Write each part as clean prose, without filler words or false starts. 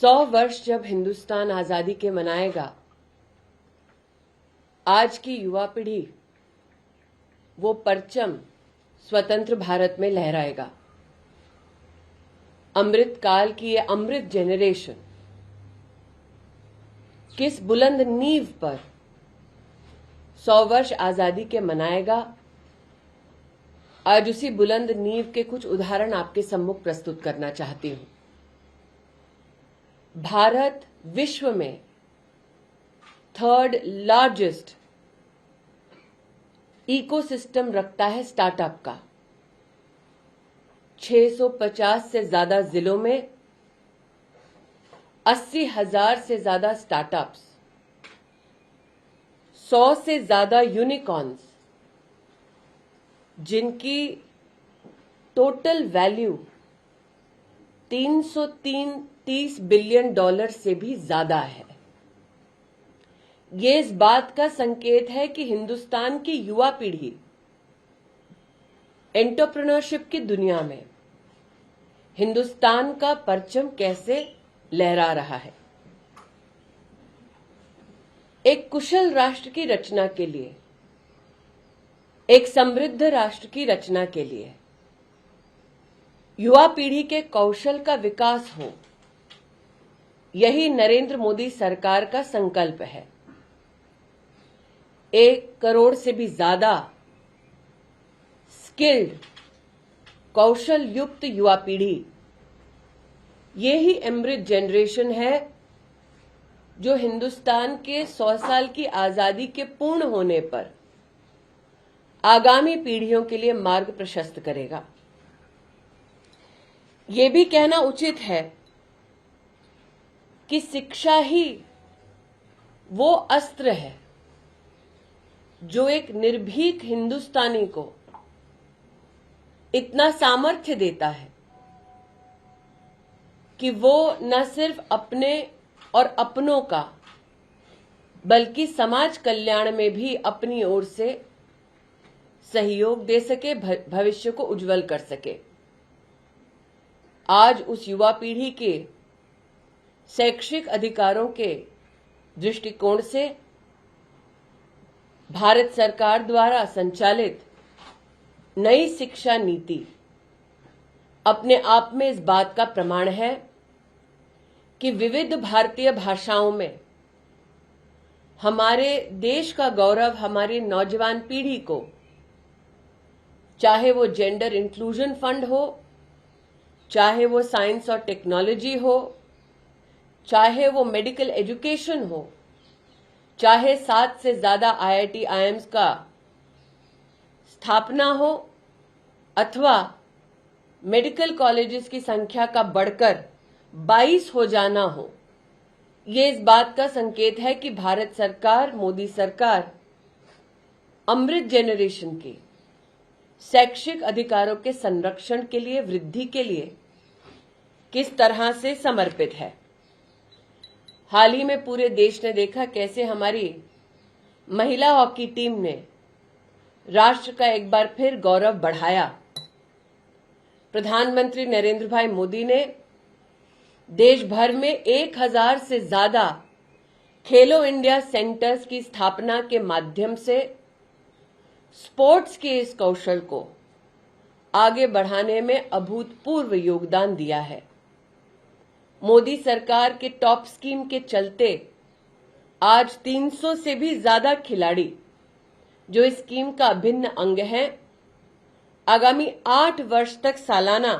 100 वर्ष जब हिंदुस्तान आजादी के मनाएगा, आज की युवा पीढ़ी वो परचम स्वतंत्र भारत में लहराएगा। अमृत काल की ये अमृत जेनरेशन किस बुलंद नींव पर 100 वर्ष आजादी के मनाएगा, आज उसी बुलंद नींव के कुछ उदाहरण आपके सम्मुख प्रस्तुत करना चाहती हूं। भारत विश्व में 3rd लार्जेस्ट इकोसिस्टम रखता है स्टार्टअप का। 650 से ज्यादा जिलों में 80,000 से ज्यादा स्टार्टअप्स, 100 से ज्यादा यूनिकॉर्न्स, जिनकी टोटल वैल्यू $330 बिलियन से भी ज्यादा है। ये इस बात का संकेत है कि हिंदुस्तान की युवा पीढ़ी एंटरप्रेन्योरशिप की दुनिया में हिंदुस्तान का परचम कैसे लहरा रहा है। एक कुशल राष्ट्र की रचना के लिए, एक समृद्ध राष्ट्र की रचना के लिए युवा पीढ़ी के कौशल का विकास हो, यही नरेंद्र मोदी सरकार का संकल्प है। 1 करोड़ से भी ज्यादा स्किल्ड, कौशल युक्त युवा पीढ़ी, ये ही अमृत जनरेशन है जो हिंदुस्तान के 100 साल की आजादी के पूर्ण होने पर आगामी पीढ़ियों के लिए मार्ग प्रशस्त करेगा। ये भी कहना उचित है कि शिक्षा ही वो अस्त्र है जो एक निर्भीक हिंदुस्तानी को इतना सामर्थ्य देता है कि वो न सिर्फ अपने और अपनों का बल्कि समाज कल्याण में भी अपनी ओर से सहयोग दे सके, भविष्य को उज्जवल कर सके। आज उस युवा पीढ़ी के शैक्षिक अधिकारों के दृष्टिकोण से भारत सरकार द्वारा संचालित नई शिक्षा नीति अपने आप में इस बात का प्रमाण है कि विविध भारतीय भाषाओं में हमारे देश का गौरव हमारी नौजवान पीढ़ी को, चाहे वो जेंडर इंक्लूजन फंड हो, चाहे वो साइंस और टेक्नोलॉजी हो, चाहे वो मेडिकल एजुकेशन हो, चाहे 7 से ज्यादा IIT IIMs का स्थापना हो, अथवा मेडिकल कॉलेजेस की संख्या का बढ़कर 22 हो जाना हो, ये इस बात का संकेत है कि भारत सरकार, मोदी सरकार अमृत जेनरेशन के शैक्षिक अधिकारों के संरक्षण के लिए, वृद्धि के लिए किस तरह से समर्पित है। हाल ही में पूरे देश ने देखा कैसे हमारी महिला हॉकी टीम ने राष्ट्र का एक बार फिर गौरव बढ़ाया। प्रधानमंत्री नरेंद्र भाई मोदी ने देश भर में 1000 से ज्यादा खेलो इंडिया सेंटर्स की स्थापना के माध्यम से स्पोर्ट्स के इस कौशल को आगे बढ़ाने में अभूतपूर्व योगदान दिया है। मोदी सरकार के टॉप स्कीम के चलते आज 300 से भी ज्यादा खिलाड़ी जो इस स्कीम का अभिन्न अंग है, आगामी 8 वर्ष तक सालाना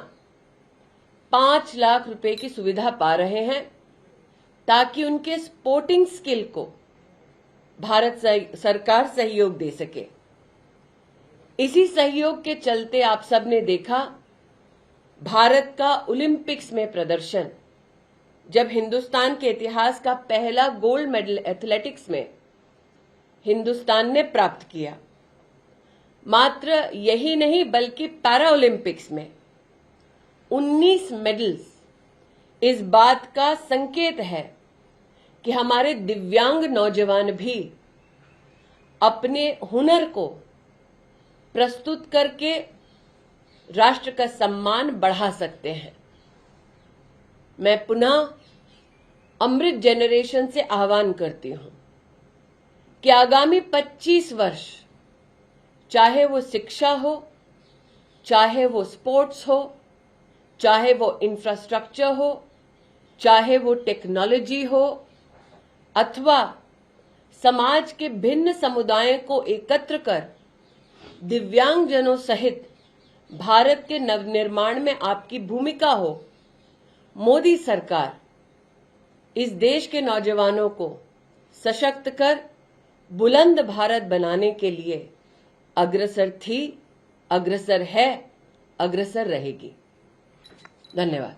5 लाख रुपए की सुविधा पा रहे हैं, ताकि उनके स्पोर्टिंग स्किल को भारत सरकार सहयोग दे सके। इसी सहयोग के चलते आप सबने देखा भारत का ओलंपिक्स में प्रदर्शन, जब हिंदुस्तान के इतिहास का पहला गोल्ड मेडल एथलेटिक्स में हिंदुस्तान ने प्राप्त किया। मात्र यही नहीं बल्कि पैरा ओलंपिक्स में 19 मेडल्स इस बात का संकेत है कि हमारे दिव्यांग नौजवान भी अपने हुनर को प्रस्तुत करके राष्ट्र का सम्मान बढ़ा सकते हैं। मैं पुनः अमृत जनरेशन से आह्वान करती हूं कि आगामी 25 वर्ष, चाहे वो शिक्षा हो, चाहे वो स्पोर्ट्स हो, चाहे वो इंफ्रास्ट्रक्चर हो, चाहे वो टेक्नोलॉजी हो, अथवा समाज के भिन्न समुदायों को एकत्र कर दिव्यांगजनों सहित भारत के नवनिर्माण में आपकी भूमिका हो, मोदी सरकार इस देश के नौजवानों को सशक्त कर बुलंद भारत बनाने के लिए अग्रसर थी, अग्रसर है, अग्रसर रहेगी। धन्यवाद।